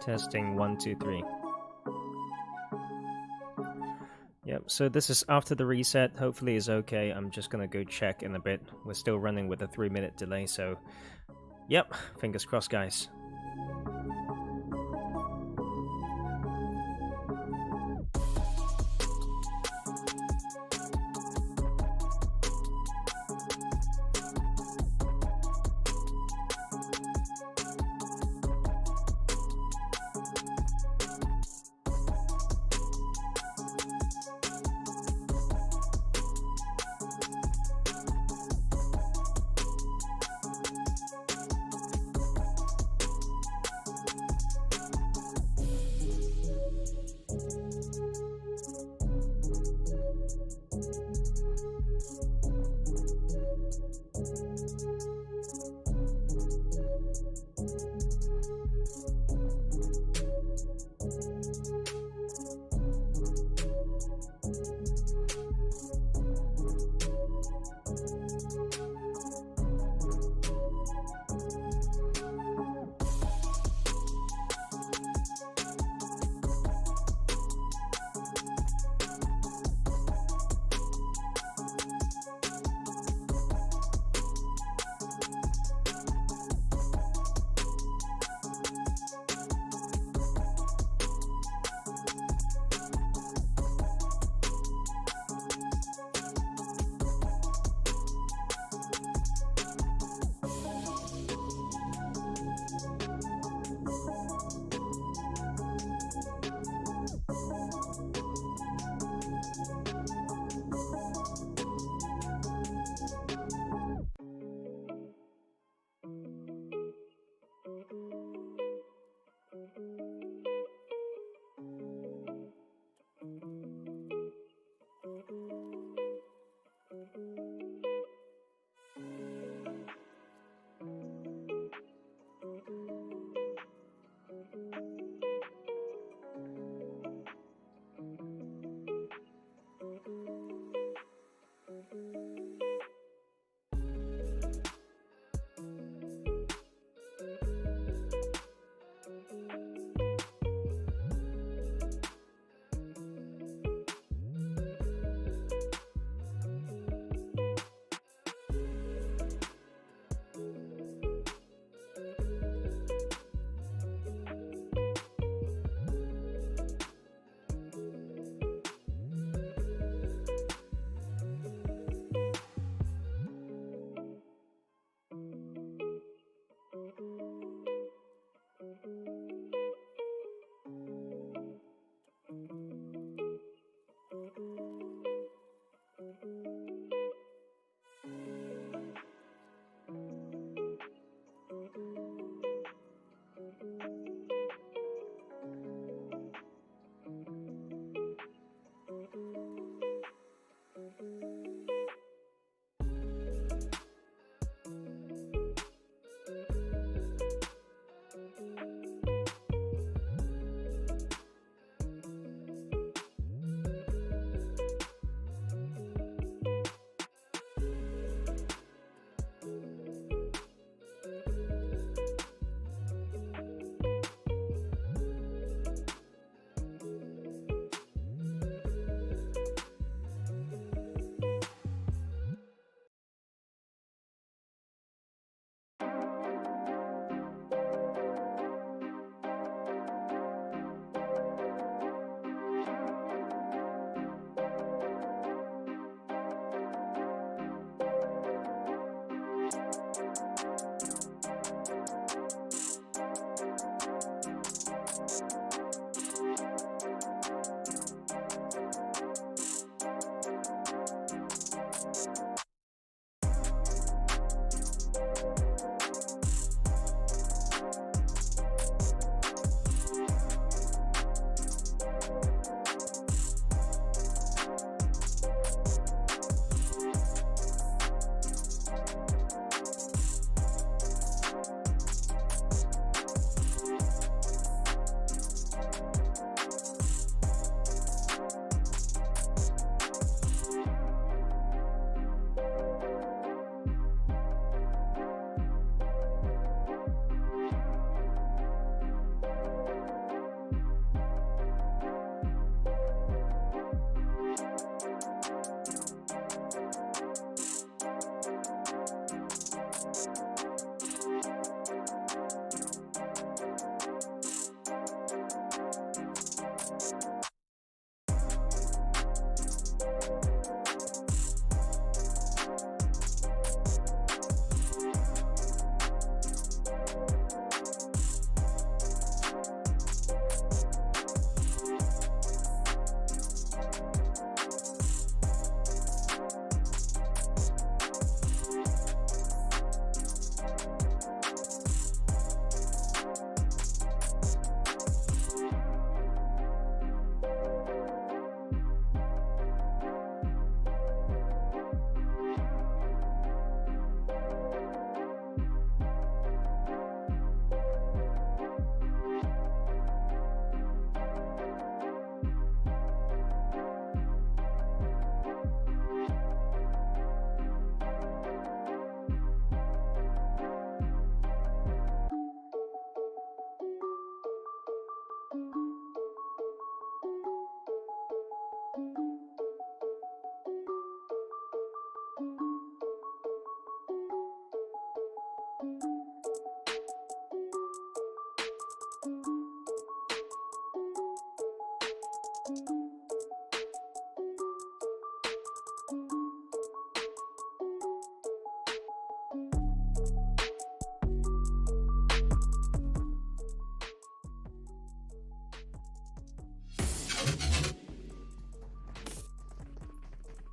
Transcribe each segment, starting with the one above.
Testing 1, 2, 3. Yep, so this is after the reset. Hopefully it's okay. I'm just gonna go check in a bit. We're still running with a 3-minute delay, so yep, fingers crossed, guys.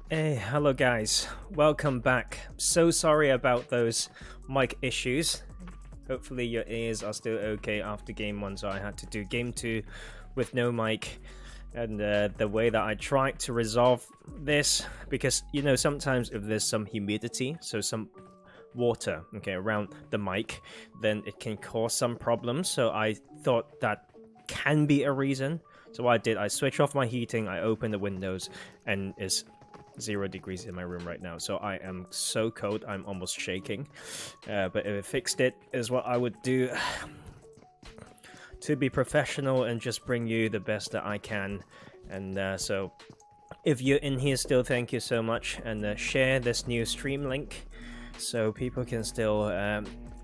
Hey, hello guys, welcome back. So sorry about those mic issues. Hopefully your ears are still okay after game 1, so I had to do game 2 with no mic. And the way that I tried to resolve this, because you know sometimes if there's some humidity, so some water around the mic, then it can cause some problems. So I thought that can be a reason. So what I did, I switched off my heating, I opened the windows, and it's 0 degrees in my room right now, so I am so cold I'm almost shaking. But if I fixed it is what I would do to be professional and just bring you the best that I can. And so if you're in here still, thank you so much, and share this new stream link so people can still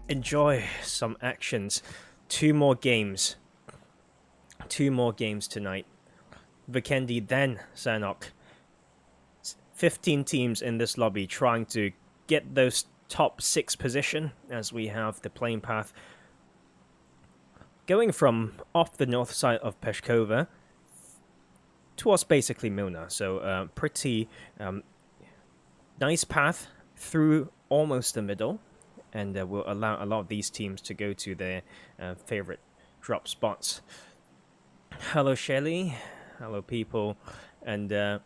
enjoy some actions. 2 more games tonight. Vikendi, then Sanok. 15 teams in this lobby trying to get those top 6 position, as we have the playing path going from off the north side of Peshkova towards basically Milna. So pretty nice path through almost the middle, and will allow a lot of these teams to go to their favorite drop spots. Hello Shelly, hello people, and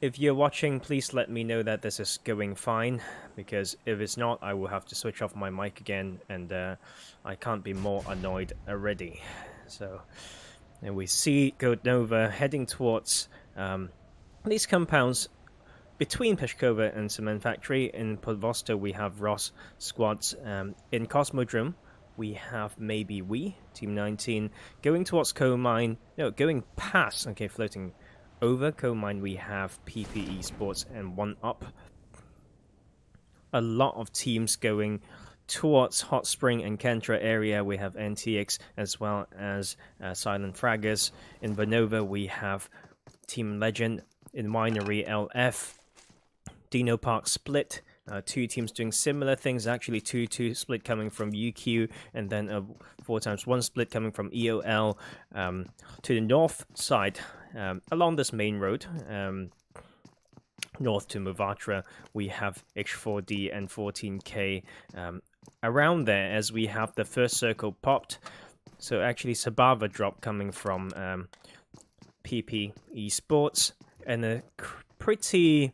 if you're watching, please let me know that this is going fine, because if it's not, I will have to switch off my mic again, and I can't be more annoyed already. So, and we see Godnova heading towards these compounds between Peshkova and Cement Factory. In Podvosto, we have Roz Squads. In Cosmodrome, we have maybe Team 19, going towards Coal Mine. No, going past, floating over Coal Mine, we have PP eSports and 1UP. A lot of teams going towards Hot Spring and Kentra area. We have NTX as well as Silent Fraggers. In Vanova, we have Team Legend. In Winery, LF. Dino Park Split. 2 teams doing similar things. Actually, 2-2 split coming from UQ, and then a 4x1 split coming from EOL. To the north side, along this main road, north to Muvatra, we have H4D and 14K around there, as we have the first circle popped. So actually Sabava drop coming from PP eSports, and a pretty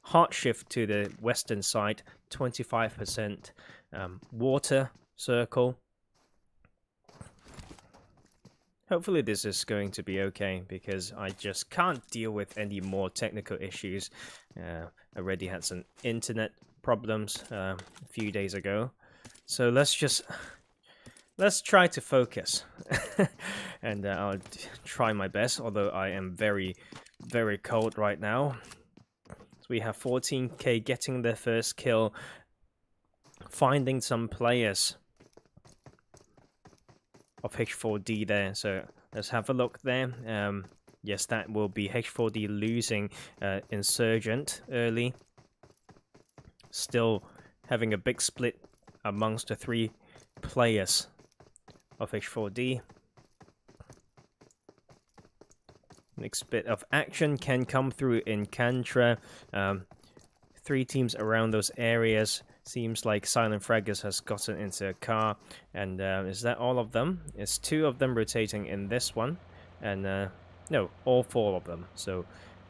hard shift to the western side, 25% water circle. Hopefully this is going to be okay, because I just can't deal with any more technical issues. Already had some internet problems a few days ago. So let's try to focus. And I'll try my best, although I am very, very cold right now. So we have 14K getting their first kill, finding some players of H4D there, so let's have a look there. Yes, that will be H4D losing Insurgent early. Still having a big split amongst the 3 players of H4D. Next bit of action can come through in Kantra. 3 teams around those areas. Seems like Silent Fraggers has gotten into a car, and is that all of them? It's 2 of them rotating in this one, and no, all 4 of them. So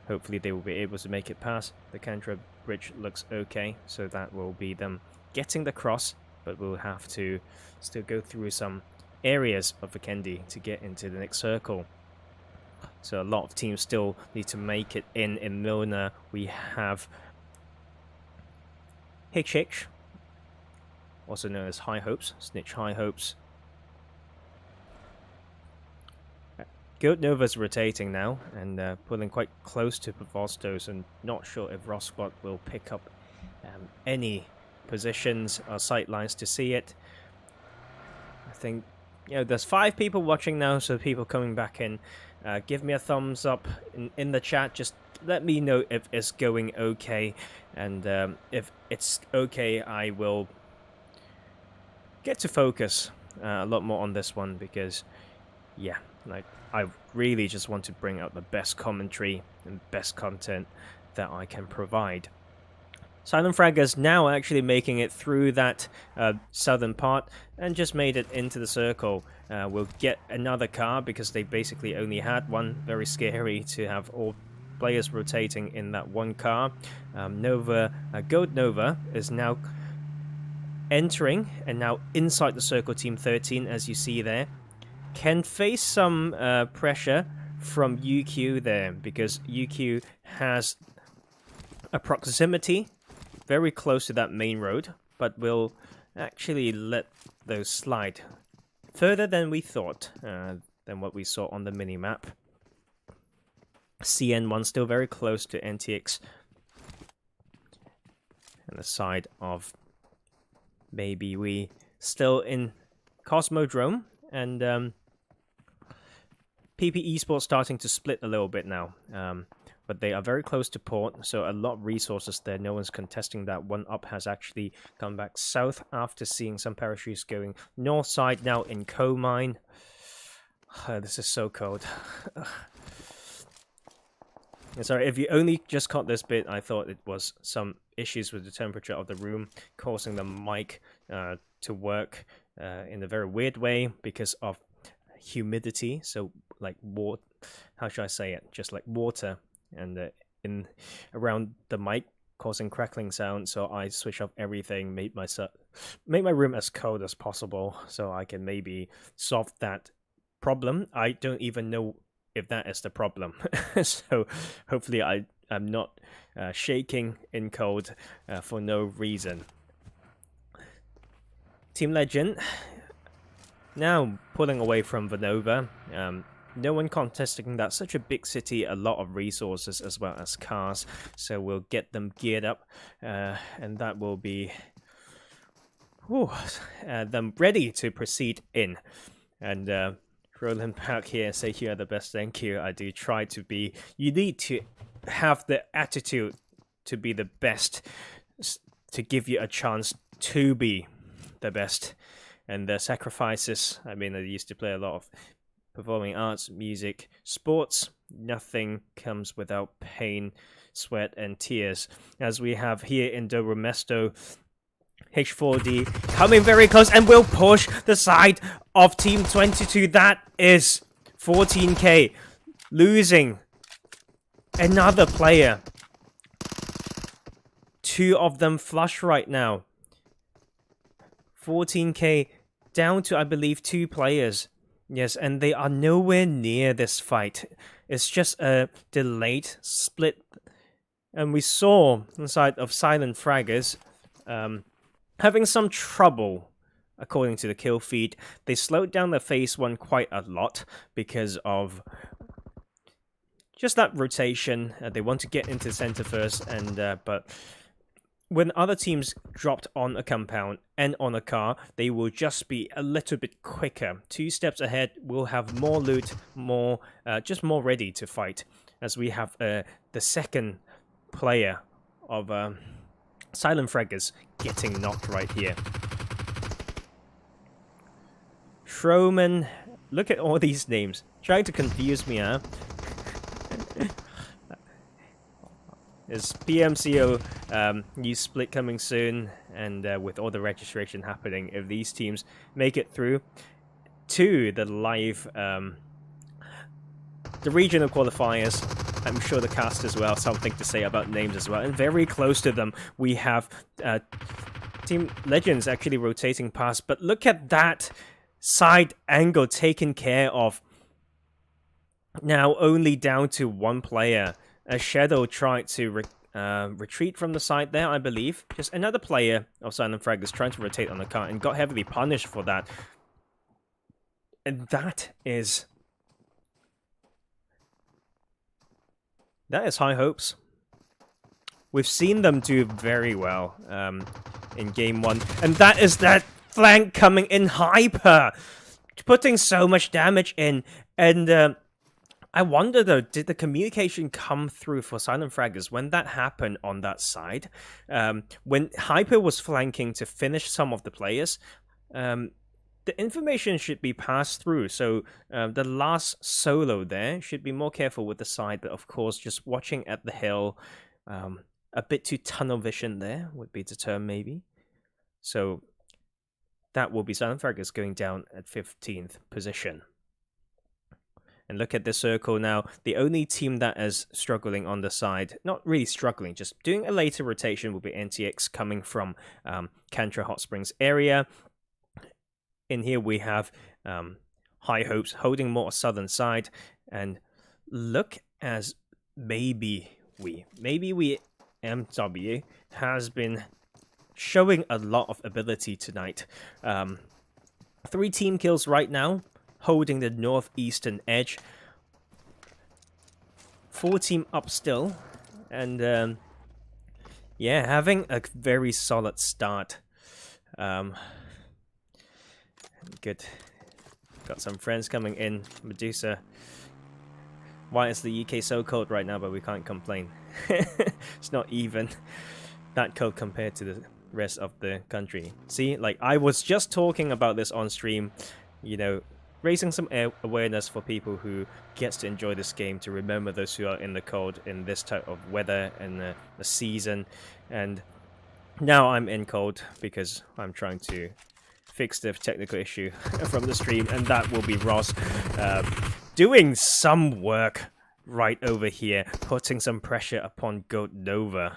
hopefully they will be able to make it past. The Kantra bridge looks okay, so that will be them getting the cross, but we'll have to still go through some areas of Vikendi to get into the next circle. So a lot of teams still need to make it in Milna. We have HH, also known as High Hopes, Snitch High Hopes. Nova's rotating now, and pulling quite close to Pavostos, and not sure if Roz Squad will pick up any positions or sight lines to see it. I think, there's 5 people watching now, so people coming back in. Give me a thumbs up in the chat, just let me know if it's going okay, and if it's okay, I will get to focus a lot more on this one, because yeah, like really just want to bring out the best commentary and best content that I can provide. Silent Fraggers now actually making it through that southern part and just made it into the circle. We'll get another car because they basically only had one. Very scary to have all players rotating in that one car. Gold Nova is now entering and now inside the circle. Team 13, as you see there, can face some pressure from UQ there because UQ has a proximity very close to that main road, but we'll actually let those slide further than we thought, than what we saw on the mini-map. CN1 still very close to NTX, and the side of maybe we still in Cosmodrome, and PP eSports starting to split a little bit now. But they are very close to port, so a lot of resources there. No one's contesting that. One up has actually come back south after seeing some parachutes going north side now in coal mine. This is so cold. Sorry, if you only just caught this bit, I thought it was some issues with the temperature of the room causing the mic to work in a very weird way because of humidity. So like water, how should I say it? Just like water. And in around the mic causing crackling sound, so I switch off everything, make my room as cold as possible so I can maybe solve that problem. I don't even know if that is the problem. So hopefully I'm not shaking in cold for no reason. Team Legend now pulling away from Vanova. No one contesting that. Such a big city, a lot of resources as well as cars. So we'll get them geared up, and that will be them ready to proceed in. And Roland back here, say you are the best. Thank you. I do try to be. You need to have the attitude to be the best, to give you a chance to be the best. And the sacrifices. I mean, I used to play a lot of performing arts, music, sports. Nothing comes without pain, sweat, and tears. As we have here in Dobromesto, H4D coming very close and will push the side of Team 22. That is 14k. Losing another player. Two of them flush right now. 14k down to, I believe, 2 players. Yes, and they are nowhere near this fight. It's just a delayed split. And we saw inside of Silent Fraggers having some trouble, according to the kill feed. They slowed down the phase 1 quite a lot because of just that rotation. They want to get into the center first, and but when other teams dropped on a compound and on a car, they will just be a little bit quicker. 2 steps ahead, we'll have more loot, more ready to fight. As we have the second player of Silent Fraggers getting knocked right here. Schroman, look at all these names. Trying to confuse me, huh? Is PMCO new split coming soon, and with all the registration happening, if these teams make it through to the live, the regional qualifiers, I'm sure the cast as well, something to say about names as well. And very close to them, we have Team Legends actually rotating past, but look at that side angle taken care of. Now only down to 1 player. A Shadow tried to retreat from the side there, I believe. Just another player of Silent Fraggers trying to rotate on the car and got heavily punished for that. And that is high hopes. We've seen them do very well in Game 1. And that is that flank coming in hyper, putting so much damage in. And I wonder though, did the communication come through for Silent Fraggers when that happened on that side? When Hyper was flanking to finish some of the players, the information should be passed through. So the last solo there should be more careful with the side, but of course, just watching at the hill, a bit too tunnel vision there would be the term maybe. So that will be FRAGGERS going down at 15th position. And look at the circle now. The only team that is struggling on the side, not really struggling, just doing a later rotation will be NTX coming from Kantra Hot Springs area. In here we have High Hopes holding more southern side. And look as maybe we MW has been showing a lot of ability tonight. 3 team kills right now, holding the northeastern edge. 4 team up still, and yeah, having a very solid start. Good. Got some friends coming in. Medusa. Why is the UK so cold right now, but we can't complain? It's not even that cold compared to the rest of the country. See, like I was just talking about this on stream, you know, raising some awareness for people who gets to enjoy this game, to remember those who are in the cold in this type of weather and the season. And now I'm in cold because I'm trying to fix the technical issue from the stream, and that will be Roz doing some work right over here, putting some pressure upon Goat Nova.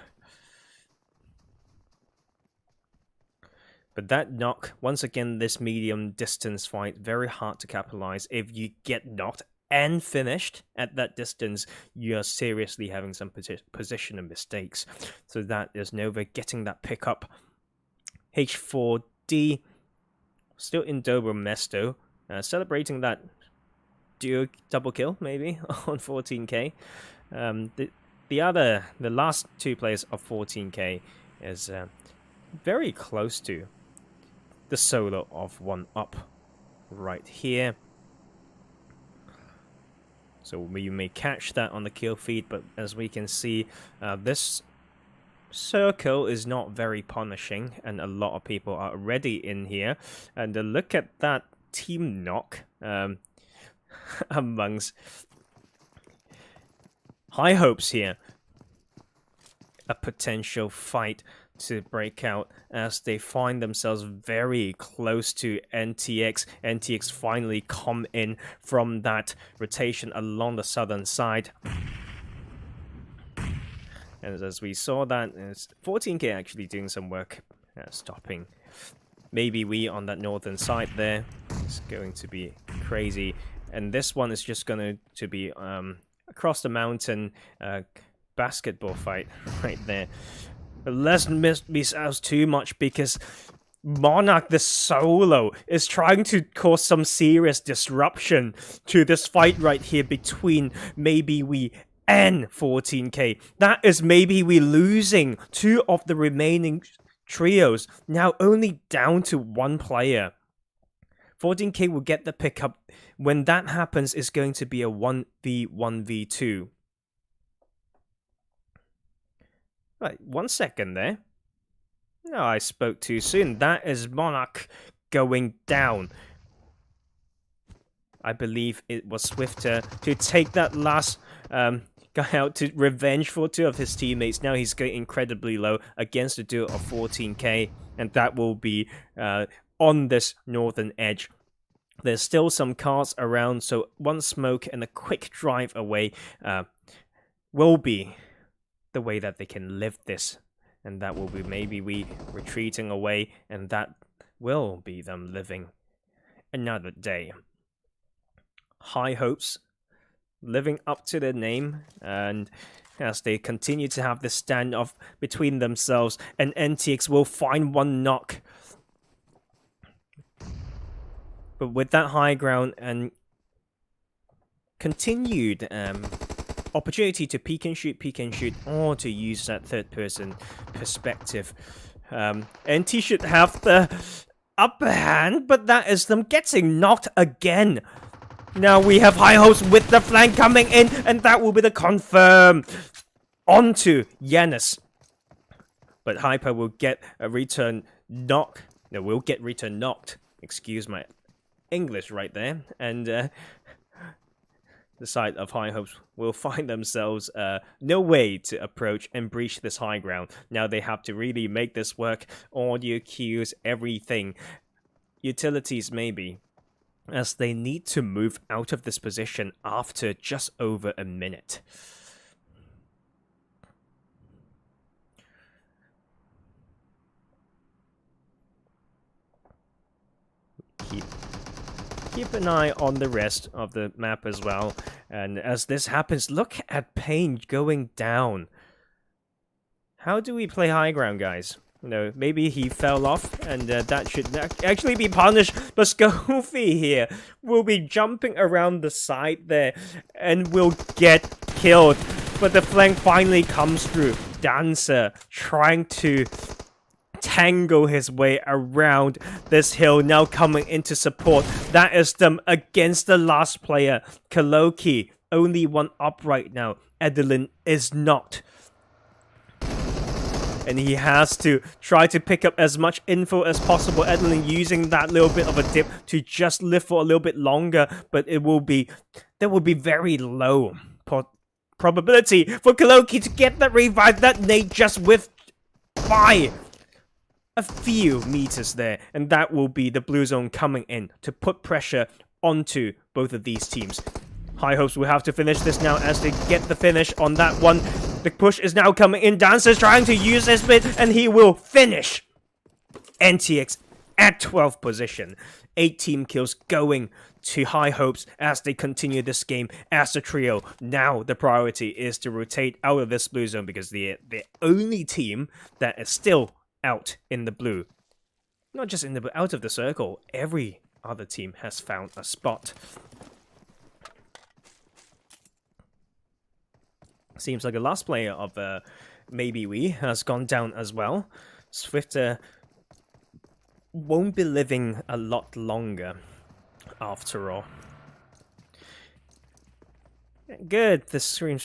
But that knock, once again, this medium distance fight, very hard to capitalize. If you get knocked and finished at that distance, you are seriously having some positional mistakes. So that is Nova getting that pickup. H4D, still in Dobro Mesto, celebrating that duo double kill, maybe, on 14k. The last 2 players of 14k is very close to the solo of 1 up right here. So we may catch that on the kill feed, but as we can see, this circle is not very punishing, and a lot of people are already in here. And look at that team knock amongst High Hopes here. A potential fight to break out as they find themselves very close to NTX. NTX finally come in from that rotation along the southern side. And as we saw that, it's 14k actually doing some work, stopping. Maybe we on that northern side there. It's going to be crazy. And this one is just going to be across the mountain basketball fight right there. But let's miss out too much, because Monarch, the solo, is trying to cause some serious disruption to this fight right here between maybe we and 14k. That is maybe we losing 2 of the remaining trios, now only down to 1 player. 14k will get the pickup. When that happens, it's going to be a 1v1v2. Right, 1 second there. No, I spoke too soon. That is Monarch going down. I believe it was Swifter to take that last guy out to revenge for 2 of his teammates. Now he's getting incredibly low against a duo of 14k, and that will be on this northern edge. There's still some cars around, so 1 smoke and a quick drive away will be the way that they can live this. And that will be maybe we retreating away, and that will be them living another day. High Hopes living up to their name, and as they continue to have this standoff between themselves, and NTX will find 1 knock. But with that high ground and continued opportunity to peek and shoot, or to use that third-person perspective, NT should have the upper hand, but that is them getting knocked again. Now we have High Hopes with the flank coming in, and that will be the confirm onto Yanis. But Hyper will get a return knock. No, will get return knocked Excuse my English right there. And the side of High Hopes will find themselves no way to approach and breach this high ground. Now they have to really make this work. Audio cues, everything. Utilities maybe, as they need to move out of this position after just over a minute. Keep an eye on the rest of the map as well. And as this happens, look at Payne going down. How do we play high ground, guys? You know, maybe he fell off, and that should actually be punished. But Scofie here will be jumping around the side there, and will get killed. But the flank finally comes through. Dancer trying to tangle his way around this hill, now coming into support. That is them against the last player. Kaloki, only one up right now. Edelin is not. And he has to try to pick up as much info as possible. Edelin using that little bit of a dip to just live for a little bit longer. But there will be very low probability for Kaloki to get that revive. That nade just whiffed by a few meters there. And that will be the blue zone coming in to put pressure onto both of these teams. High Hopes will have to finish this now as they get the finish on that one. The push is now coming in. Dancer's trying to use this bit, and he will finish. NTX at 12th position. 8 team kills going to High Hopes as they continue this game as a trio. Now the priority is to rotate out of this blue zone because they're the only team that is still out in the blue. Not just in the blue, out of the circle. Every other team has found a spot. Seems like the last player of Maybe We has gone down as well. Swifter won't be living a lot longer after all. Good, the stream's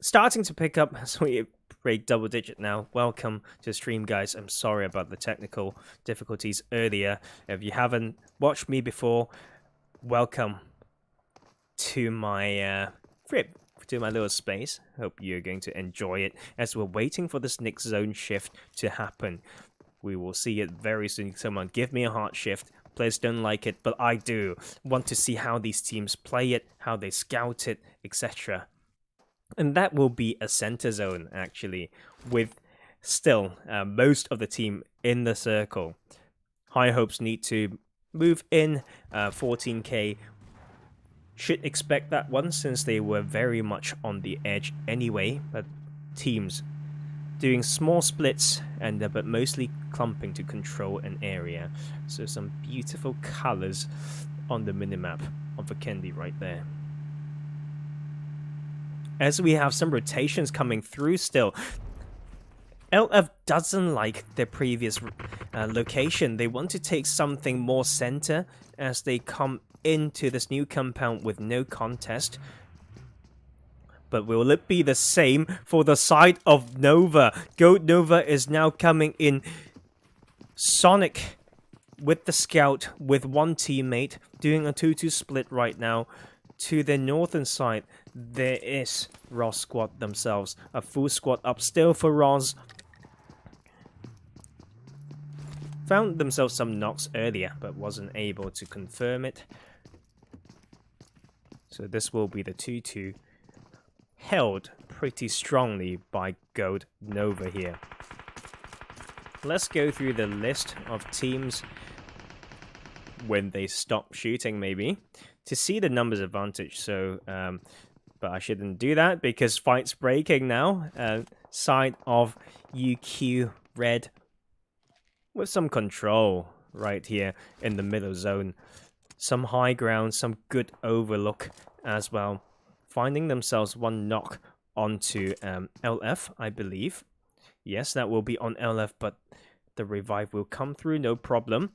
starting to pick up as we break double digit now. Welcome to the stream, guys. I'm sorry about the technical difficulties earlier. If you haven't watched me before, welcome to my to my little space. Hope you're going to enjoy it as we're waiting for this next zone shift to happen. We will see it very soon. Someone give me a heart shift. Players don't like it, but I do want to see how these teams play it, how they scout it, etc. And that will be a center zone, actually, with still most of the team in the circle. High Hopes need to move in 14k. Should expect that one since they were very much on the edge anyway, but teams doing small splits and but mostly clumping to control an area. So some beautiful colors on the minimap of Vikendi right there. As we have some rotations coming through still. LF doesn't like their previous location. They want to take something more center as they come into this new compound with no contest. But will it be the same for the side of Nova? Goat Nova is now coming in. Sonic with the scout with one teammate doing a 2-2 split right now. To the northern side, there is Roz Squad themselves. A full squad up still for Roz. Found themselves some knocks earlier, but wasn't able to confirm it. So this will be the 2-2. Held pretty strongly by Gold Nova here. Let's go through the list of teams when they stop shooting, maybe, to see the numbers advantage. So, but I shouldn't do that because fight's breaking now. Side of Uqimerion Red with some control right here in the middle zone. Some high ground, some good overlook as well. Finding themselves one knock onto LF, I believe. Yes, that will be on LF, but the revive will come through, no problem.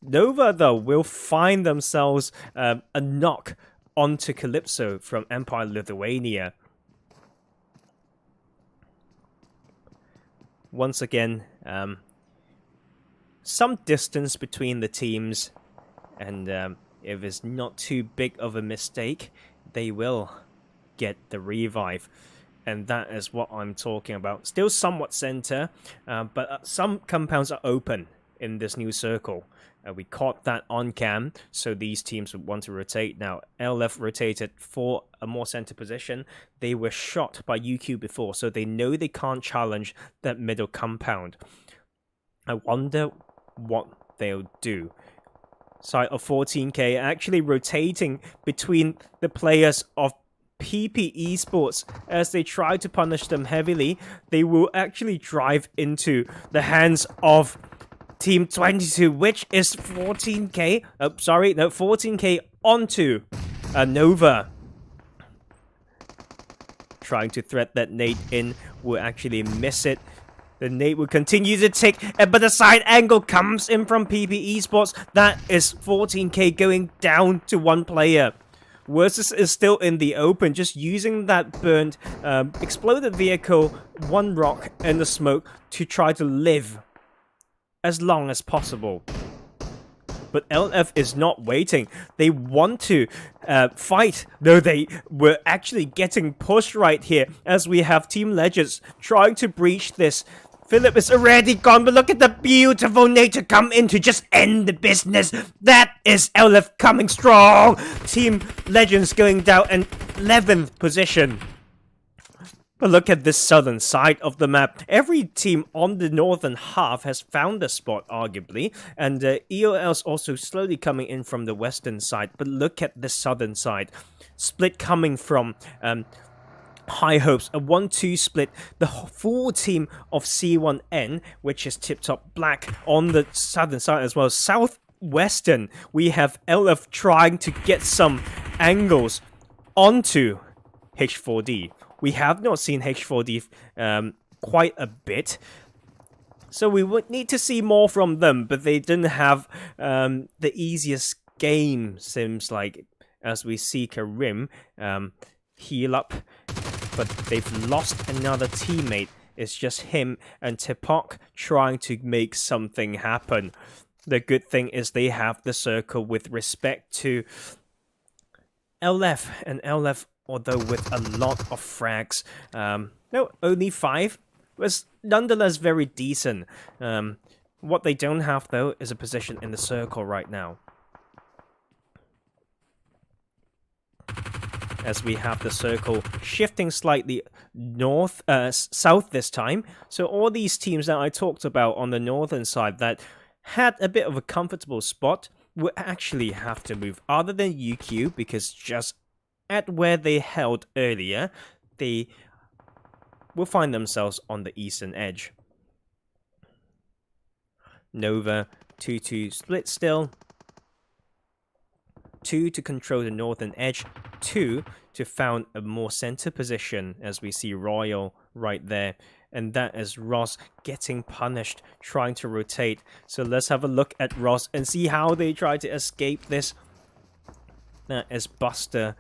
Nova, though, will find themselves a knock onto Calypso from Empire Lithuania. Once again, some distance between the teams, and if it's not too big of a mistake, they will get the revive. And that is what I'm talking about. Still somewhat center, but some compounds are open in this new circle. We caught that on cam, so these teams would want to rotate. Now, LF rotated for a more center position. They were shot by UQ before, so they know they can't challenge that middle compound. I wonder what they'll do. Side of 14K actually rotating between the players of PP eSports as they try to punish them heavily. They will actually drive into the hands of Team 22, which is 14K. Oh, sorry, no, 14K onto Nova. Trying to thread that nade in, will actually miss it. The nade will continue to tick, but the side angle comes in from PP eSports. That is 14K going down to one player. Versus is still in the open, just using that burned exploded vehicle, one rock in the smoke to try to live as long as possible. But LF is not waiting. They want to fight, though they were actually getting pushed right here as we have Team Legends trying to breach this. Philip is already gone, but look at the beautiful nade to come in to just end the business. That is LF coming strong. Team Legends going down in 11th position. But look at this southern side of the map. Every team on the northern half has found a spot, arguably. And EOL's also slowly coming in from the western side. But look at the southern side. Split coming from High Hopes, a 1-2 split. The full team of C1N, which is Tip Top Black on the southern side as well. Southwestern, we have LF trying to get some angles onto H4D. We have not seen H4D quite a bit, so we would need to see more from them, but they didn't have the easiest game, seems like, as we see Karim heal up, but they've lost another teammate. It's just him and Tipok trying to make something happen. The good thing is they have the circle with respect to LF, and LF, although with a lot of frags, no, only 5, was nonetheless very decent. What they don't have, though, is a position in the circle right now. As we have the circle shifting slightly south this time. So all these teams that I talked about on the northern side that had a bit of a comfortable spot will actually have to move, other than UQ, because just at where they held earlier, they will find themselves on the eastern edge. Nova 2-2 split still. 2 to control the northern edge, 2 to found a more center position, as we see Royal right there. And that is Roz getting punished, trying to rotate. So let's have a look at Roz and see how they try to escape this. That is Buster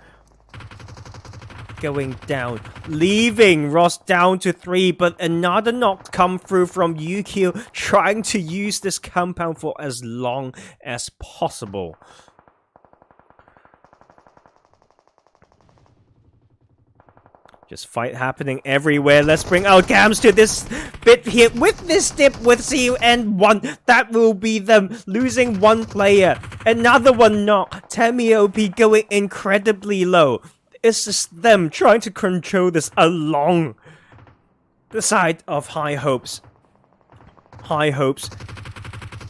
going down, leaving Roz down to 3, but another knock come through from UQ, trying to use this compound for as long as possible. Just fight happening everywhere. Let's bring our cams to this bit here. With this dip with CUN1, that will be them losing one player. Another one not. Temi OP going incredibly low. It's just them trying to control this along the side of High Hopes. High Hopes.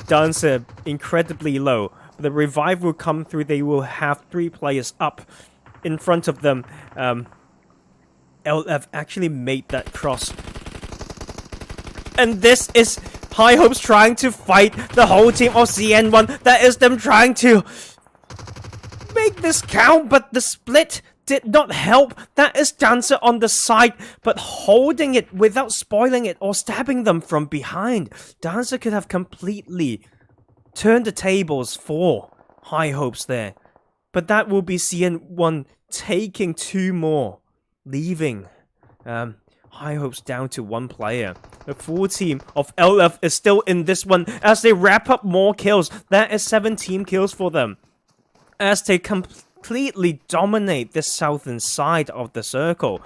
Dancer incredibly low. The revive will come through. They will have 3 players up in front of them. LF actually made that cross. And this is High Hopes trying to fight the whole team of CN1. That is them trying to make this count, but the split did not help. That is Dancer on the side, but holding it without spoiling it or stabbing them from behind. Dancer could have completely turned the tables for High Hopes there. But that will be CN1 taking 2 more. Leaving high hopes down to one player. The full team of LF is still in this one as they wrap up more kills. That is 17 kills for them, as they completely dominate the southern side of the circle.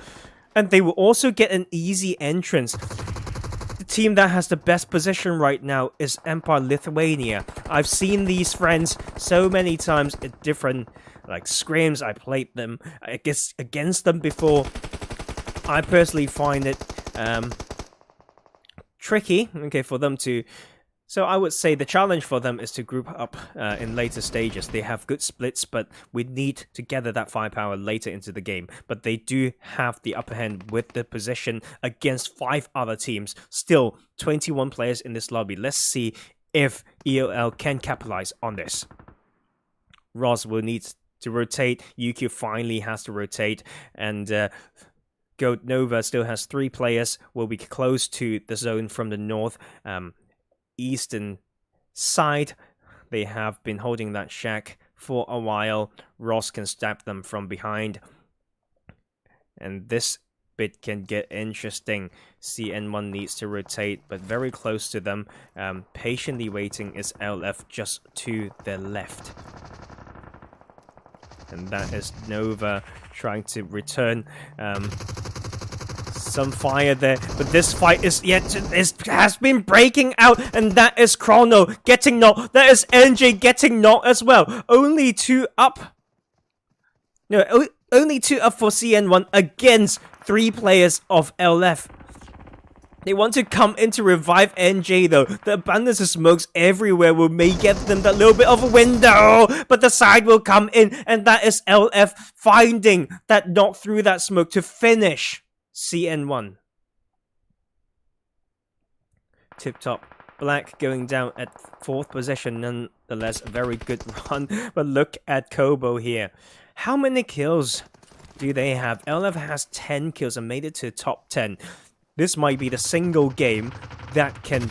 And they will also get an easy entrance. The team that has the best position right now is Empire Lithuania. I've seen these friends so many times at different scrims. I played them against them before. I personally find it tricky, for them to... So I would say the challenge for them is to group up in later stages. They have good splits, but we need to gather that firepower later into the game. But they do have the upper hand with the position against 5 other teams. Still, 21 players in this lobby. Let's see if EOL can capitalize on this. Roz will need to rotate. UQ finally has to rotate. And Goat Nova still has 3 players. Will be close to the zone from the north. Eastern side. They have been holding that shack for a while. Ross can stab them from behind, and this bit can get interesting. CN1 needs to rotate, but very close to them. Patiently waiting is LF just to their left, and that is Nova trying to return some fire there, but this fight has been breaking out, and that is Chrono getting knocked. That is NJ getting knocked as well. Only 2 up. No, only 2 up for CN1 against 3 players of LF. They want to come in to revive NJ though. The abundance of smokes everywhere may get them that little bit of a window, but the side will come in, and that is LF finding that knock through that smoke to finish CN1. Tip top. Black going down at 4th position, nonetheless a very good run. But look at Kobo here. How many kills do they have? LF has 10 kills and made it to top 10. This might be the single game that can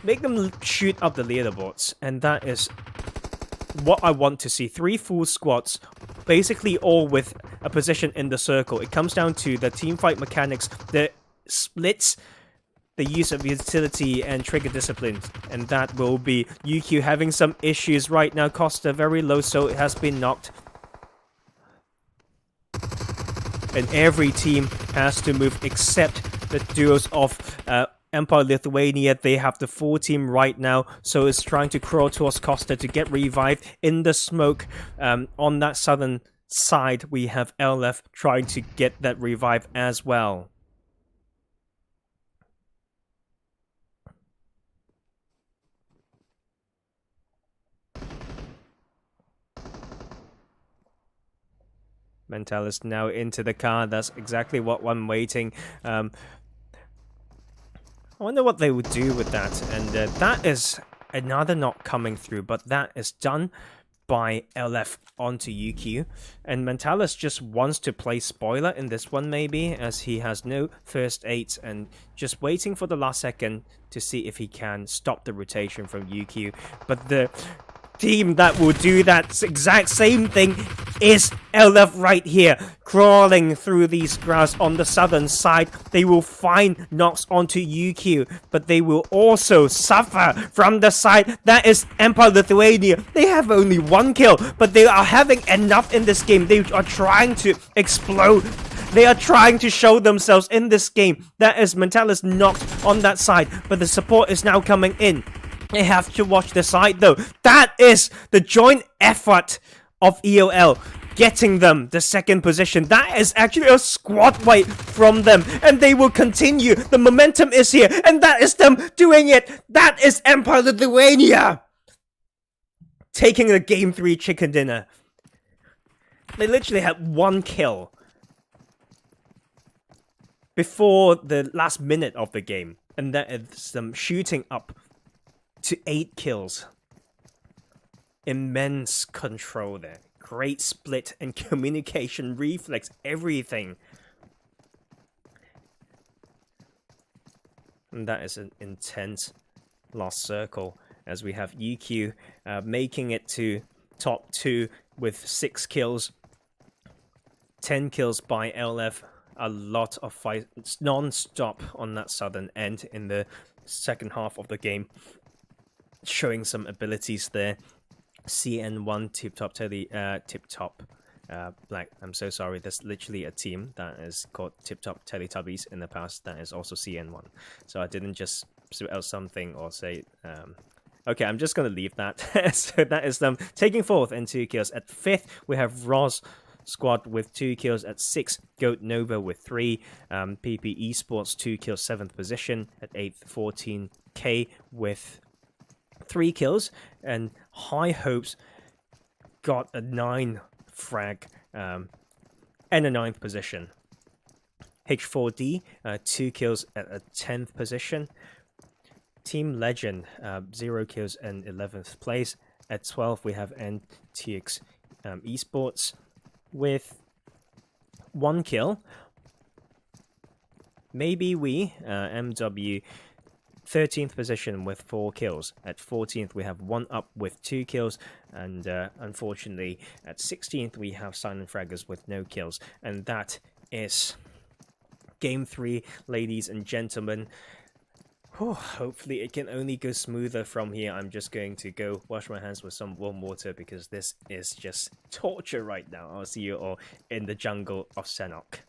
make them shoot up the leaderboards. And that is what I want to see. 3 full squads, basically all with a position in the circle. It comes down to the teamfight mechanics, the splits, the use of utility and trigger disciplines, and that will be UQ having some issues right now. Costa very low, so it has been knocked. And every team has to move except the duos of Empire Lithuania. They have the full team right now, so it's trying to crawl towards Costa to get revived in the smoke. On that southern side, we have LF trying to get that revive as well. Mentalist now into the car. That's exactly what I'm waiting. I wonder what they would do with that. And that is another knock coming through, but that is done by LF onto UQ. And Mentalist just wants to play spoiler in this one maybe, as he has no first aids and just waiting for the last second to see if he can stop the rotation from UQ. But the team that will do that exact same thing is LF right here, crawling through these grass on the southern side. They will find knocks onto UQ, but they will also suffer from the side that is Empire Lithuania. They have only 1 kill, but they are having enough in this game. They are trying to explode. They are trying to show themselves in this game. That is Mentalist knocked on that side, but the support is now coming in. They have to watch the side though. That is the joint effort of EOL getting them the 2nd position. That is actually a squad wipe from them, and they will continue. The momentum is here, and that is them doing it. That is Empire Lithuania taking the Game 3 chicken dinner. They literally had 1 kill before the last minute of the game, and that is them shooting up to 8 kills. Immense control there. Great split and communication, reflex, everything. And that is an intense lost circle, as we have UQ making it to top 2 with 6 kills. 10 kills by LF a lot of fights non-stop on that southern end in the second half of the game, showing some abilities there. CN1 Tip Top Black. I'm so sorry. There's literally a team that is called Tip Top Teletubbies in the past that is also CN1. So I didn't just spit out something or say. Okay, I'm just gonna leave that. So that is them taking fourth and 2 kills. At fifth, we have Roz Squad with 2 kills. At 6th, Goat Nova with 3. PP eSports 2 kills, 7th position. At 8th, 14K with 3 kills. And High Hopes got a 9 frag and a 9th position. H4D 2 kills at a 10th position. Team Legend 0 kills and 11th place. At 12th, we have NTX eSports with 1 kill. Maybe we MW 13th position with 4 kills. At 14th, we have 1 up with 2 kills. And unfortunately, at 16th, we have Silent Fraggers with no kills. And that is Game 3, ladies and gentlemen. Hopefully it can only go smoother from here. I'm just going to go wash my hands with some warm water because this is just torture right now. I'll see you all in the jungle of Senok.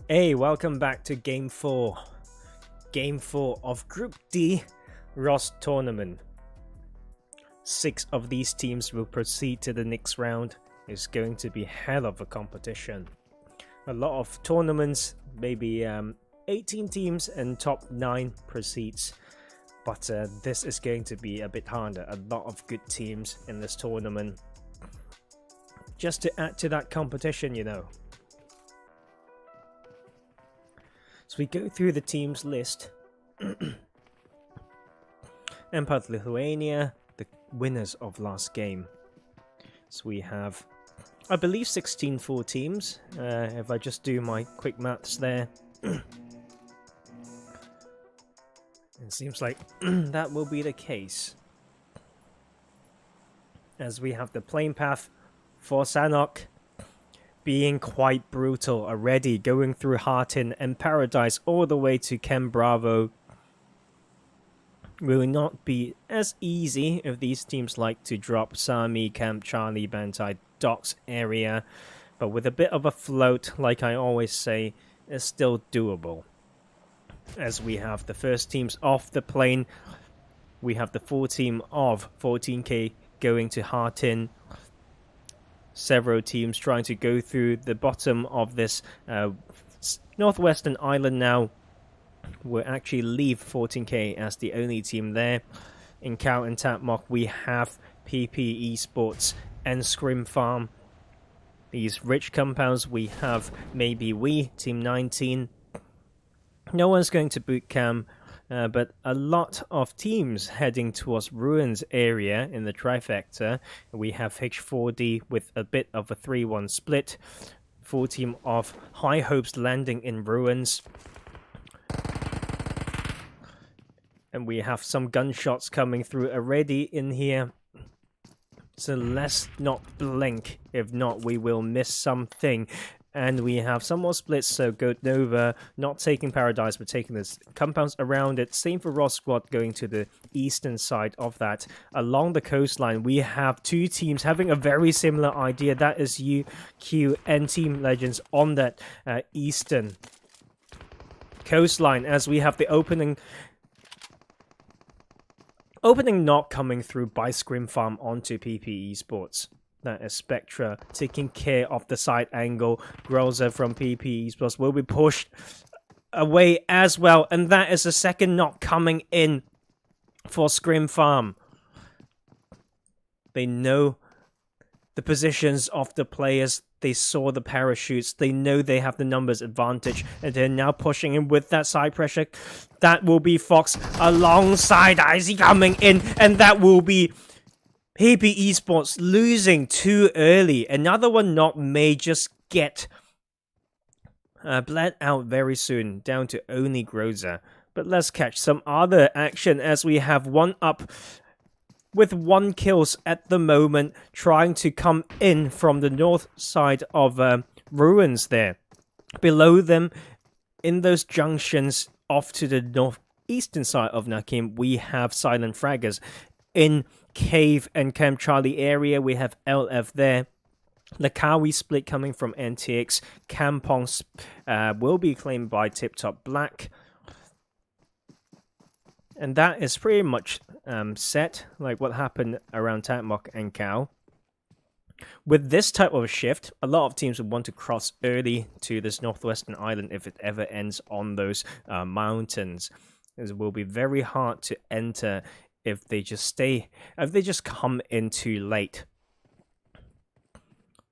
Hey, welcome back to Game 4. Game 4 of Group D, Roz Tournament. 6 of these teams will proceed to the next round. It's going to be hell of a competition. A lot of tournaments, maybe 18 teams and top 9 proceeds. But this is going to be a bit harder. A lot of good teams in this tournament. Just to add to that competition, you know. So we go through the teams list. Empire Lithuania, the winners of last game. So we have, I believe, 16 full teams. If I just do my quick maths there. It seems like that will be the case. As we have the plane path for Sanok being quite brutal already, going through Hartin and Paradise all the way to Camp Bravo. Will not be as easy if these teams like to drop Sami, Camp Charlie, Bantai, Docks area, but with a bit of a float, like I always say, is still doable. As we have the first teams off the plane, we have the full team of 14k going to Hartin. Several teams trying to go through the bottom of this northwestern island now. We'll actually leave 14k as the only team there. In Cal and Tatmok, we have PP eSports and ScrimFarm. These rich compounds, we have maybe we, Team 19. No one's going to boot camp. But a lot of teams heading towards Ruins area in the trifecta. We have H4D with a bit of a 3-1 split. Full team of High Hopes landing in Ruins. And we have some gunshots coming through already in here. So let's not blink. If not, we will miss something. And we have some more splits, so go Nova, not taking Paradise, but taking the compounds around it. Same for Roz Squad going to the eastern side of that. Along the coastline, we have 2 teams having a very similar idea. That is UQ and Team Legends on that eastern coastline, as we have the opening knock coming through by ScrimFarm onto PP eSports. That is Spectra taking care of the side angle. Groza from PP eSports will be pushed away as well. And that is the second knock coming in for ScrimFarm. They know the positions of the players. They saw the parachutes. They know they have the numbers advantage. And they're now pushing in with that side pressure. That will be Fox alongside Icy coming in. And that will be PP eSports losing too early. Another one knock may just get bled out very soon, down to only Groza. But let's catch some other action as we have one up with 1 kills at the moment, trying to come in from the north side of Ruins there. Below them, in those junctions off to the northeastern side of Nakim, we have Silent Fraggers. In Cave and Camp Charlie area, we have LF there. Lakawi split coming from NTX. Kampong will be claimed by Tip Top Black. And that is pretty much set, like what happened around Tatmok and Cow. With this type of shift, a lot of teams would want to cross early to this northwestern island if it ever ends on those mountains. It will be very hard to enter if they just come in too late.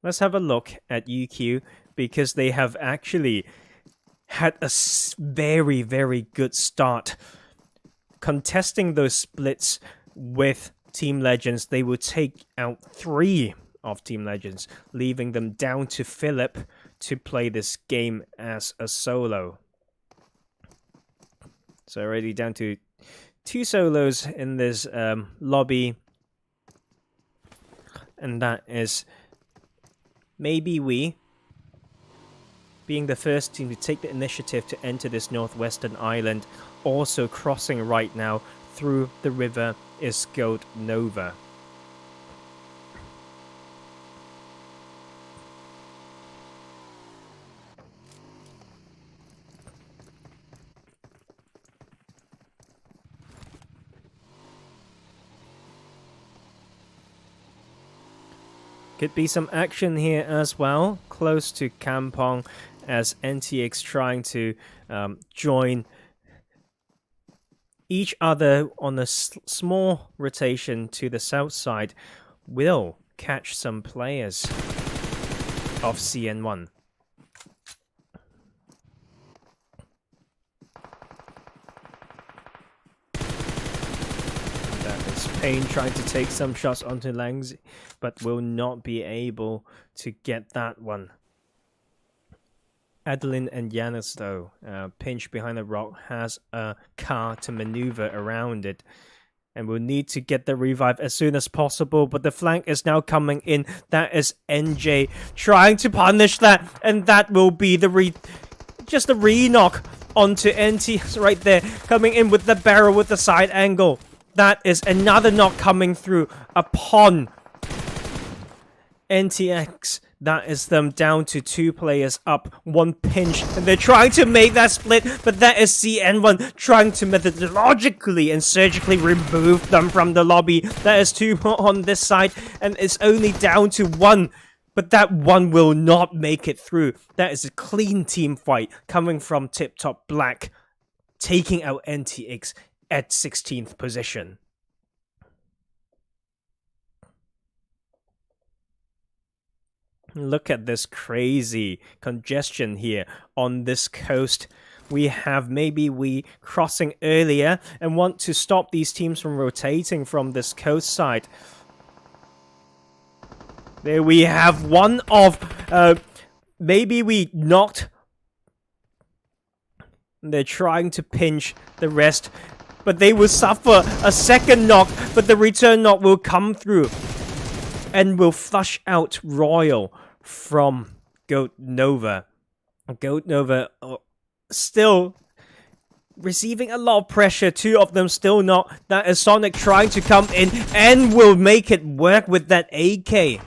Let's have a look at UQ, because they have actually had a very, very good start. Contesting those splits with Team Legends, they will take out 3 of Team Legends, leaving them down to Philip to play this game as a solo. So already down to 2 solos in this lobby. And that is maybe we, being the first team to take the initiative to enter this northwestern island, also crossing right now through the river is Nova. Could be some action here as well, close to Kampong, as NTX trying to join each other on a small rotation to the south side. Will catch some players of CN1. Payne trying to take some shots onto Langs, but will not be able to get that one. Adeline and Yanis, though, pinched behind a rock, has a car to maneuver around it, and will need to get the revive as soon as possible, but the flank is now coming in. That is NJ trying to punish that, and that will be the just a re-knock onto NT right there, coming in with the barrel with the side angle. That is another knock coming through upon NTX. That is them down to 2 players up, 1 pinch, and they're trying to make that split, but that is CN1 trying to methodologically and surgically remove them from the lobby. That is 2 more on this side, and it's only down to 1, but that 1 will not make it through. That is a clean team fight coming from Tip Top Black, taking out NTX at 16th position. Look at this crazy congestion here on this coast. We have maybe we crossing earlier and want to stop these teams from rotating from this coast side. There we have one of maybe we knocked. They're trying to pinch the rest, but they will suffer a second knock, but the return knock will come through and will flush out Royal from Goat Nova. Goat Nova still receiving a lot of pressure. 2 of them still not. That is Sonic trying to come in and will make it work with that AK.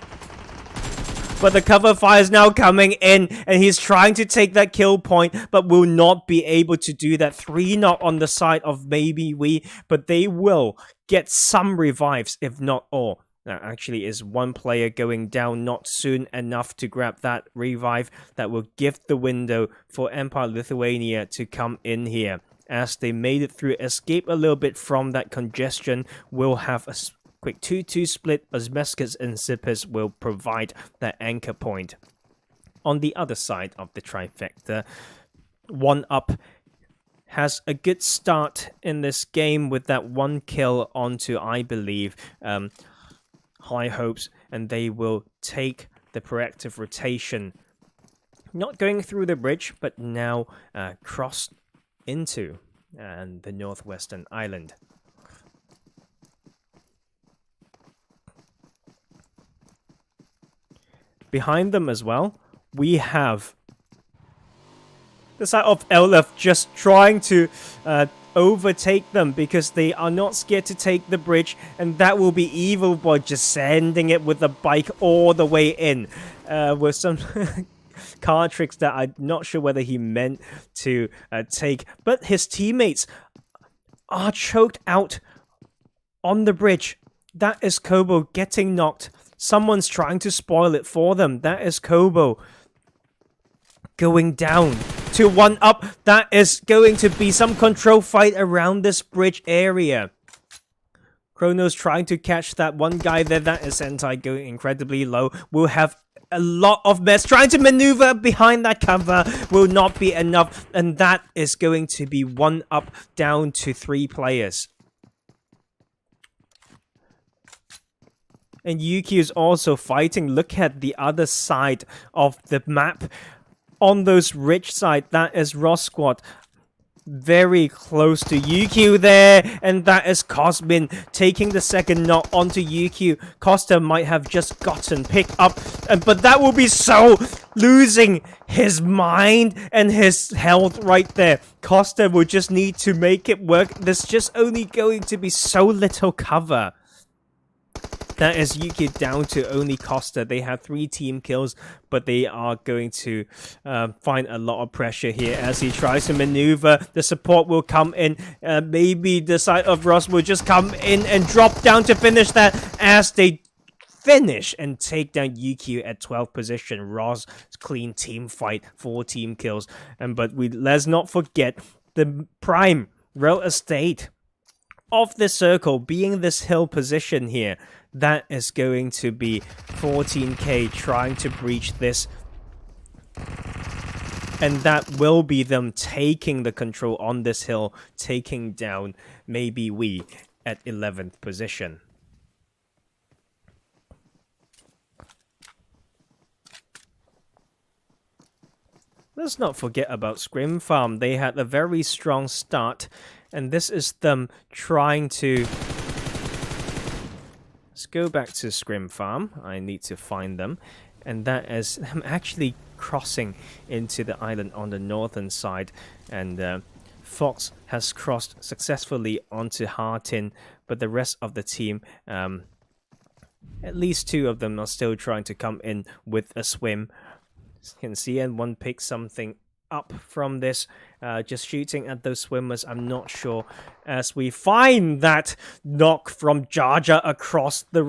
But the cover fire is now coming in, and he's trying to take that kill point, but will not be able to do that. 3 knock on the side of maybe we, but they will get some revives, if not all. That actually is 1 player going down not soon enough to grab that revive that will give the window for Empire Lithuania to come in here. As they made it through, escape a little bit from that congestion, will have a quick 2-2 split as Meskets and Zippers will provide that anchor point. On the other side of the trifecta, 1UP has a good start in this game with that 1 kill onto, I believe, High Hopes, and they will take the proactive rotation. Not going through the bridge, but now crossed into the northwestern island. Behind them as well, we have the side of LF just trying to overtake them because they are not scared to take the bridge, and that will be Evil Boy just sending it with the bike all the way in with some card tricks that I'm not sure whether he meant to take, but his teammates are choked out on the bridge. That is Kobo getting knocked. Someone's trying to spoil it for them. That is Kobo going down to 1UP. That is going to be some control fight around this bridge area. Chrono's trying to catch that one guy there. That is Sentai going incredibly low. We'll have a lot of mess trying to maneuver behind that cover. Will not be enough. And that is going to be 1UP down to 3 players. And Yuki is also fighting. Look at the other side of the map. On those ridge side, that is Roz Squad. very close to UQ there, and that is Cosmin taking the second knock onto UQ. Costa might have just gotten picked up, but that will be so losing his mind and his health right there. Costa will just need to make it work. There's just only going to be so little cover. That is Yuki down to only Costa. They have 3 team kills, but they are going to find a lot of pressure here as he tries to maneuver. The support will come in. Maybe the side of Roz will just come in and drop down to finish that as they finish and take down UQ at 12th position. Roz clean team fight, 4 team kills. But let's not forget the prime real estate of this circle being this hill position here. That is going to be 14k trying to breach this. And that will be them taking the control on this hill, taking down maybe we at 11th position. Let's not forget about ScrimFarm. They had a very strong start, and this is them trying to... Let's go back to ScrimFarm. I need to find them. And that is them actually crossing into the island on the northern side. And Fox has crossed successfully onto Hartin, but the rest of the team, at least 2 of them are still trying to come in with a swim. As you can see, N1 pick something up from this, just shooting at those swimmers. I'm not sure, as we find that knock from Jaja across the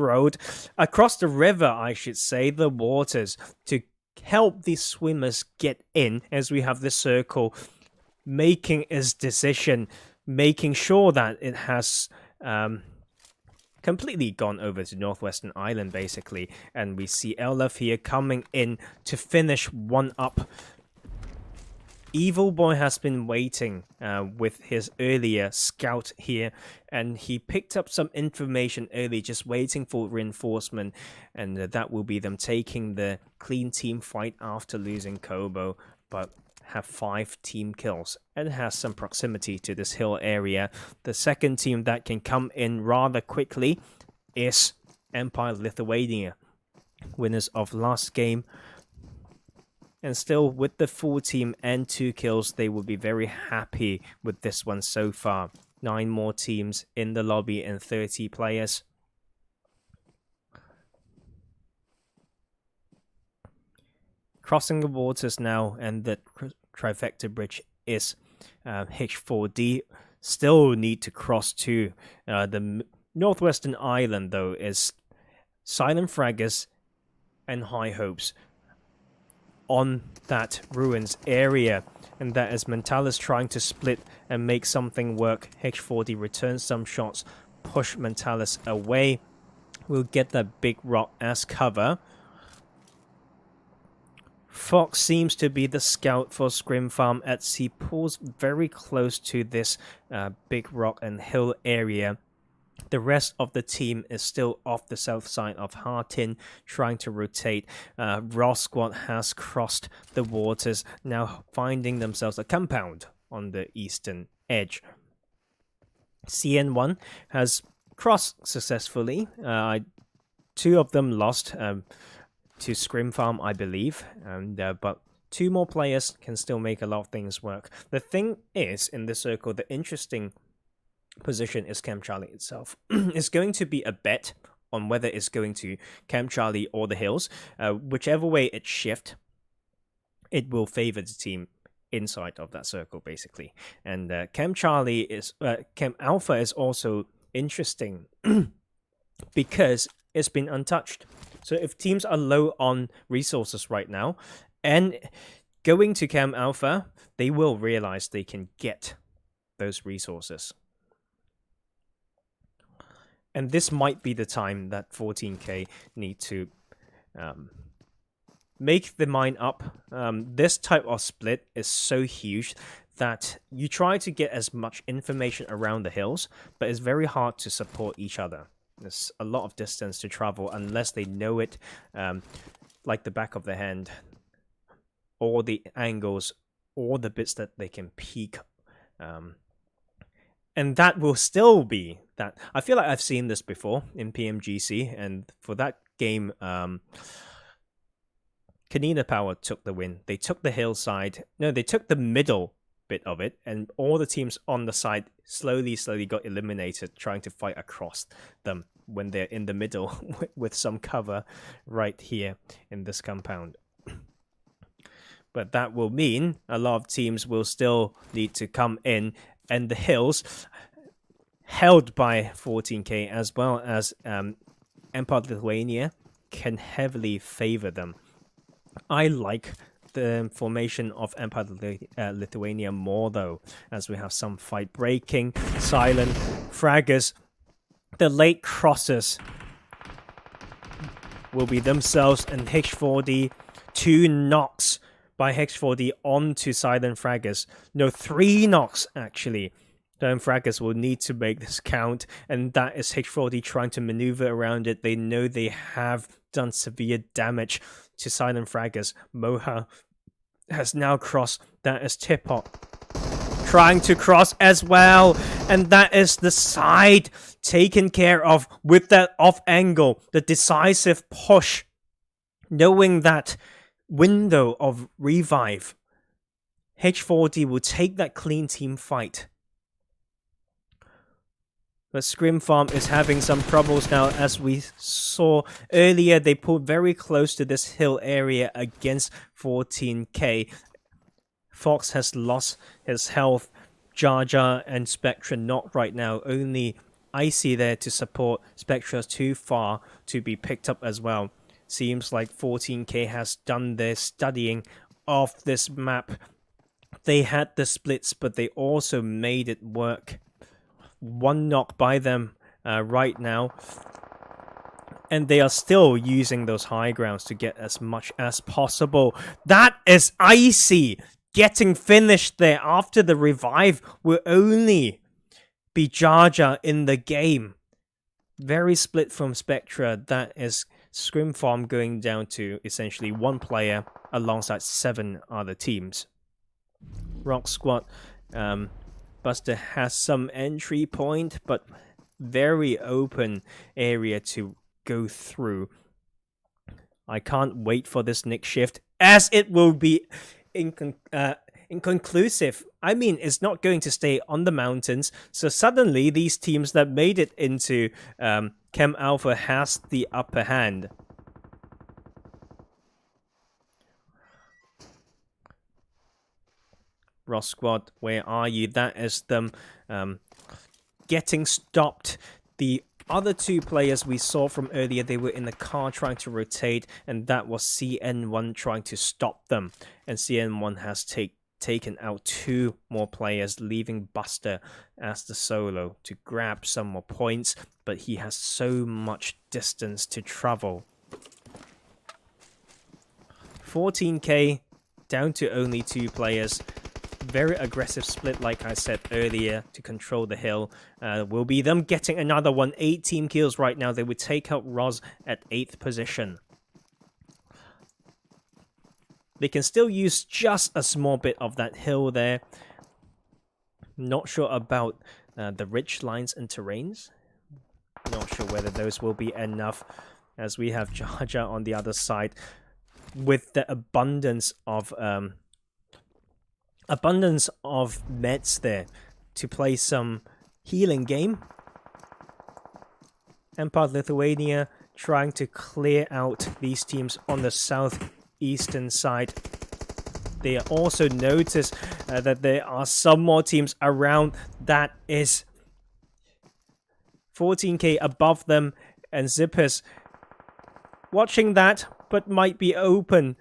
river, I should say, the waters, to help these swimmers get in, as we have this circle making its decision, making sure that it has completely gone over to Northwestern Island, basically. And we see Elef here coming in to finish one up. Evil Boy has been waiting with his earlier scout here, and he picked up some information early, just waiting for reinforcement, and that will be them taking the clean team fight after losing Kobo, but have 5 team kills and has some proximity to this hill area. The second team that can come in rather quickly is Empire Lithuania, winners of last game. And still, with the full team and 2 kills, they will be very happy with this one so far. 9 more teams in the lobby and 30 players. Crossing the waters now, and the trifecta bridge is H4D. Still need to cross to the Northwestern Island, though, is Silent Fraggers and High Hopes on that ruins area, and that is Mentalis trying to split and make something work. H40 returns some shots, push Mentalis away. We'll get that big rock as cover. Fox seems to be the scout for ScrimFarm as he pulls very close to this big rock and hill area. The rest of the team is still off the south side of Hartin, trying to rotate. Roz Squad has crossed the waters, now finding themselves a compound on the eastern edge. CN1 has crossed successfully. 2 of them lost to ScrimFarm, I believe, but 2 more players can still make a lot of things work. The thing is, in this circle, the interesting position is Camp Charlie itself. It's going to be a bet on whether it's going to Camp Charlie or the hills. Whichever way it shifts, it will favor the team inside of that circle, basically. And Camp Charlie is Camp Alpha is also interesting because it's been untouched. So if teams are low on resources right now and going to Camp Alpha, they will realize they can get those resources. And this might be the time that 14k need to make the mind up. This type of split is so huge that you try to get as much information around the hills, but it's very hard to support each other. There's a lot of distance to travel unless they know it like the back of their hand, or the angles, or the bits that they can peek And that will still be that. I feel like I've seen this before in PMGC, and for that game, Kanina Power took the win. They took the hillside. No, they took the middle bit of it, and all the teams on the side slowly got eliminated, trying to fight across them when they're in the middle with some cover right here in this compound. But that will mean a lot of teams will still need to come in, and the hills, held by 14K as well as Empire Lithuania, can heavily favor them. I like the formation of Empire Lithuania more, though, as we have some fight breaking, silent, fraggers. The late crosses will be themselves, and H4D, 2 knocks by H4D onto silent fraggers. No, 3 knocks, actually. Then fraggers will need to make this count, and that is H4D trying to maneuver around it. They know they have done severe damage to silent fraggers. Moha has now crossed. That is Tipot trying to cross as well, and that is the side taken care of with that off angle, the decisive push, knowing that window of revive. H4D will take that clean team fight. But ScrimFarm is having some troubles now, as we saw earlier. They pulled very close to this hill area against 14K. Fox has lost his health. Jar Jar and Spectra not right now. Only Icy there to support. Spectra's too far to be picked up as well. Seems like 14K has done their studying of this map. They had the splits, but they also made it work. 1 knock by them right now, and they are still using those high grounds to get as much as possible. That is Icy getting finished there after the revive will only be Jar Jar in the game. Very split from Spectra. That is ScrimFarm going down to essentially 1 player alongside 7 other teams. Roz Squad, Buster has some entry point, but very open area to go through. I can't wait for this Nick shift, as it will be inconclusive. I mean, it's not going to stay on the mountains, so suddenly these teams that made it into Chem Alpha has the upper hand. Roz Squad, where are you? That is them getting stopped. The other 2 players we saw from earlier, they were in the car trying to rotate, and that was CN1 trying to stop them. And CN1 has taken out 2 more players, leaving Buster as the solo to grab some more points, but he has so much distance to travel. 14K down to only 2 players. Very aggressive split, like I said earlier, to control the hill. Will be them getting another one. 8 team kills right now. They would take out Roz at 8th position. They can still use just a small bit of that hill there. Not sure about the ridge lines and terrains. Not sure whether those will be enough, as we have Jar Jar on the other side with the abundance of meds there to play some healing game. Empire Lithuania trying to clear out these teams on the southeastern side. They also notice that there are some more teams around. That is 14K above them, and Zippers watching that, but might be open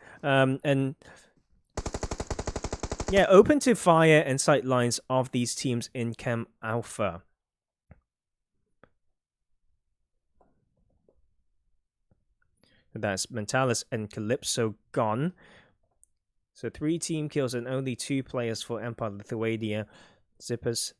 open to fire and sight lines of these teams in Chem Alpha. That's Mentalis and Calypso gone. So 3 team kills and only 2 players for Empire Lithuania. Zippers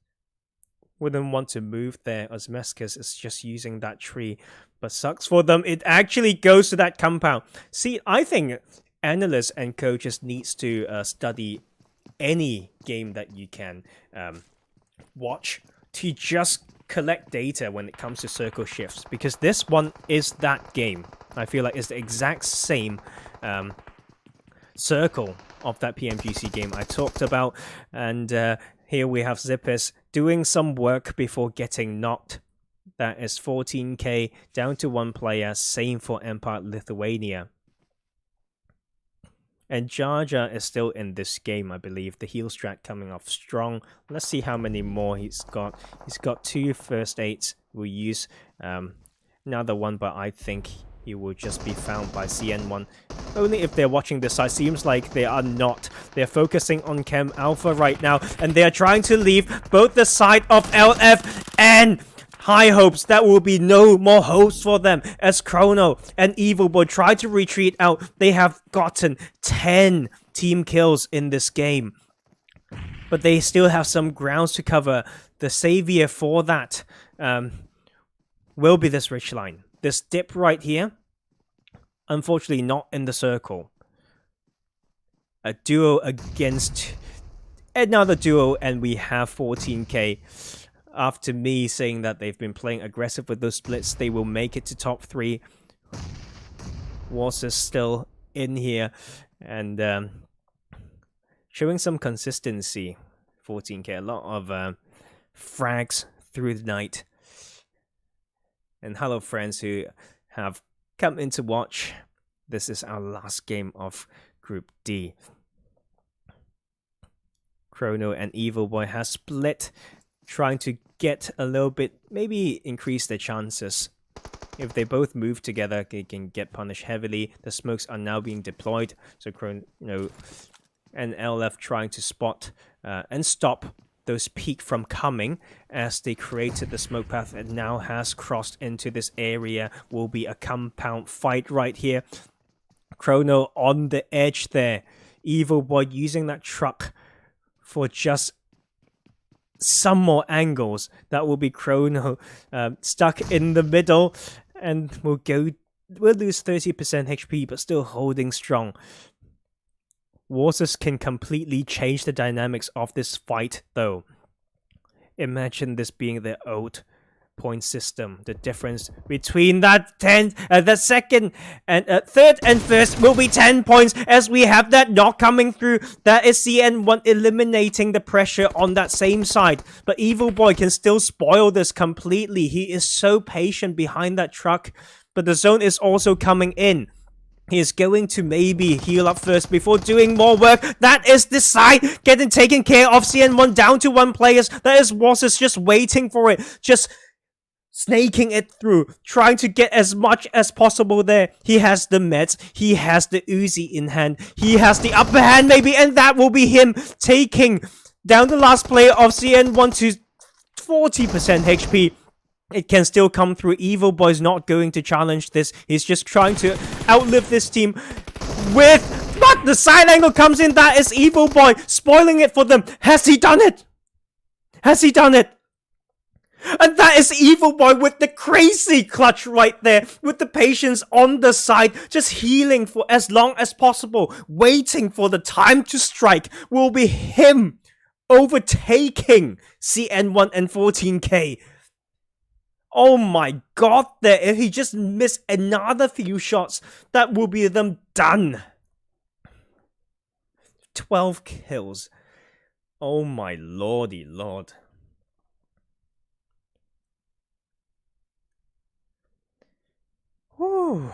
wouldn't want to move there, as Meskis is just using that tree. But sucks for them, it actually goes to that compound. See, I think analysts and coaches needs to study any game that you can watch to just collect data when it comes to circle shifts, because this one is that game. I feel like it's the exact same circle of that PMGC game I talked about, and here we have Zippers doing some work before getting knocked. That is 14k down to 1 player, same for Empire Lithuania. And Jar Jar is still in this game, I believe. The heal strat coming off strong. Let's see how many more he's got. He's got 2 first aids. We'll use another one, but I think he will just be found by CN1. Only if they're watching this side. Seems like they are not. They're focusing on Chem Alpha right now, and they are trying to leave both the side of LF and High Hopes. That will be no more hopes for them as Chrono and Evil Boy try to retreat out. They have gotten 10 team kills in this game, but they still have some grounds to cover. The savior for that will be this ridge line. This dip right here, unfortunately not in the circle. A duo against another duo, and we have 14k. After me saying that they've been playing aggressive with those splits, they will make it to top 3. Was is still in here and showing some consistency. 14k, a lot of frags through the night. And hello friends who have come in to watch. This is our last game of Group D. Chrono and Evil Boy has split, trying to get a little bit, maybe increase their chances. If they both move together, they can get punished heavily. The smokes are now being deployed, so Chrono and LF trying to spot and stop those peak from coming as they created the smoke path and now has crossed into this area. Will be a compound fight right here. Chrono on the edge there. Evil Boy using that truck for just some more angles. That will be Chrono stuck in the middle, and we'll lose 30% HP, but still holding strong. Waters can completely change the dynamics of this fight, though. Imagine this being the old point system. The difference between that second and third and first will be 10 points, as we have that knock coming through. That is CN1 eliminating the pressure on that same side, but Evil Boy can still spoil this completely. He is so patient behind that truck, but the zone is also coming in. He is going to maybe heal up first before doing more work. That is the side getting taken care of. CN1 down to 1 players. That is Wasses just waiting for it, just snaking it through, trying to get as much as possible there. He has the meds, he has the Uzi in hand, he has the upper hand maybe, and that will be him taking down the last player of CN1 to 40% HP. It can still come through. Evil Boy's not going to challenge this. He's just trying to outlive this team with... But the side angle comes in. That is Evil Boy spoiling it for them. Has he done it? Has he done it? And that is Evil Boy with the crazy clutch right there. With the patience on the side. Just healing for as long as possible. Waiting for the time to strike. Will be him overtaking CN1 and 14k. Oh my god, there! If he just missed another few shots, that will be them done. 12 kills. Oh my lordy lord. Whew.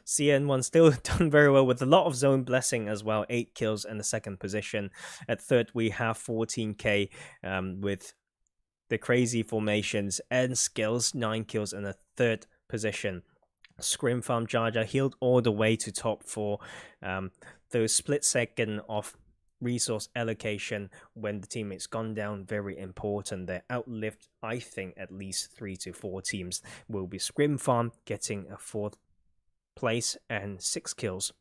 CN1 still done very well with a lot of zone blessing as well. 8 kills in the second position. At third, we have 14k with the crazy formations and skills. 9 kills in the third position. ScrimFarm Jar Jar healed all the way to top 4. Those split second of resource allocation when the teammates gone down, very important. They outlived, I think, at least 3 to 4 teams. Will be ScrimFarm getting a 4th place and 6 kills.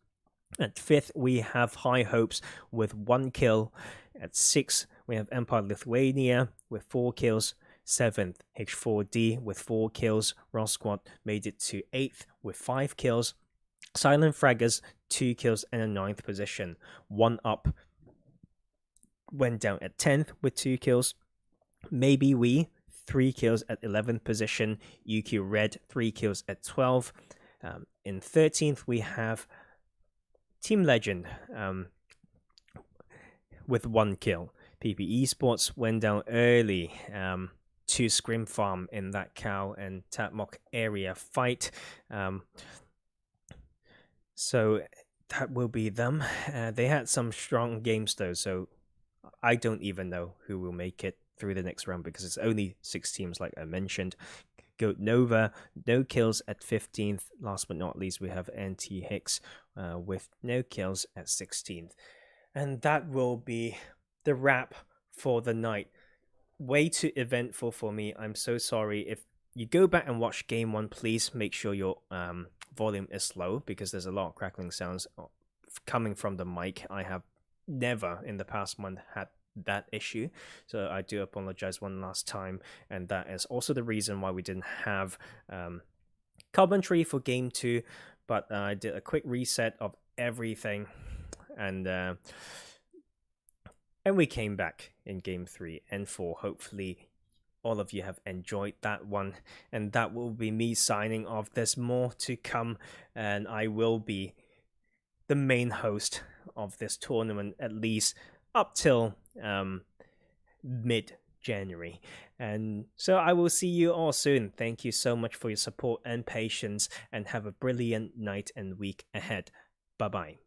At 5th, we have High Hopes with 1 kill. At 6th, we have Empire Lithuania with 4 kills. 7th, H4D with 4 kills. Roz Squad made it to 8th with 5 kills. Silent Fraggers, 2 kills and a 9th position. 1UP went down at 10th with 2 kills. Maybe we, 3 kills at 11th position. Uqimerion Red, 3 kills at 12. In 13th, we have Team Legend with 1 kill. PP eSports went down early to ScrimFarm in that cow and Tatmok area fight. So that will be them. They had some strong games though, so I don't even know who will make it through the next round because it's only 6 teams like I mentioned. Goat Nova, no kills at 15th. Last but not least, we have NT Hicks with no kills at 16th. And that will be the wrap for the night. Way too eventful for me. I'm so sorry. If you go back and watch game 1, please make sure your volume is low because there's a lot of crackling sounds coming from the mic. I have never in the past month had that issue, so I do apologize one last time, and that is also the reason why we didn't have commentary for game 2, but I did a quick reset of everything, and we came back in game 3 and 4. Hopefully all of you have enjoyed that one, and that will be me signing off. There's more to come, and I will be the main host of this tournament at least up till mid-January. And so I will see you all soon. Thank you so much for your support and patience, and have a brilliant night and week ahead. Bye-bye.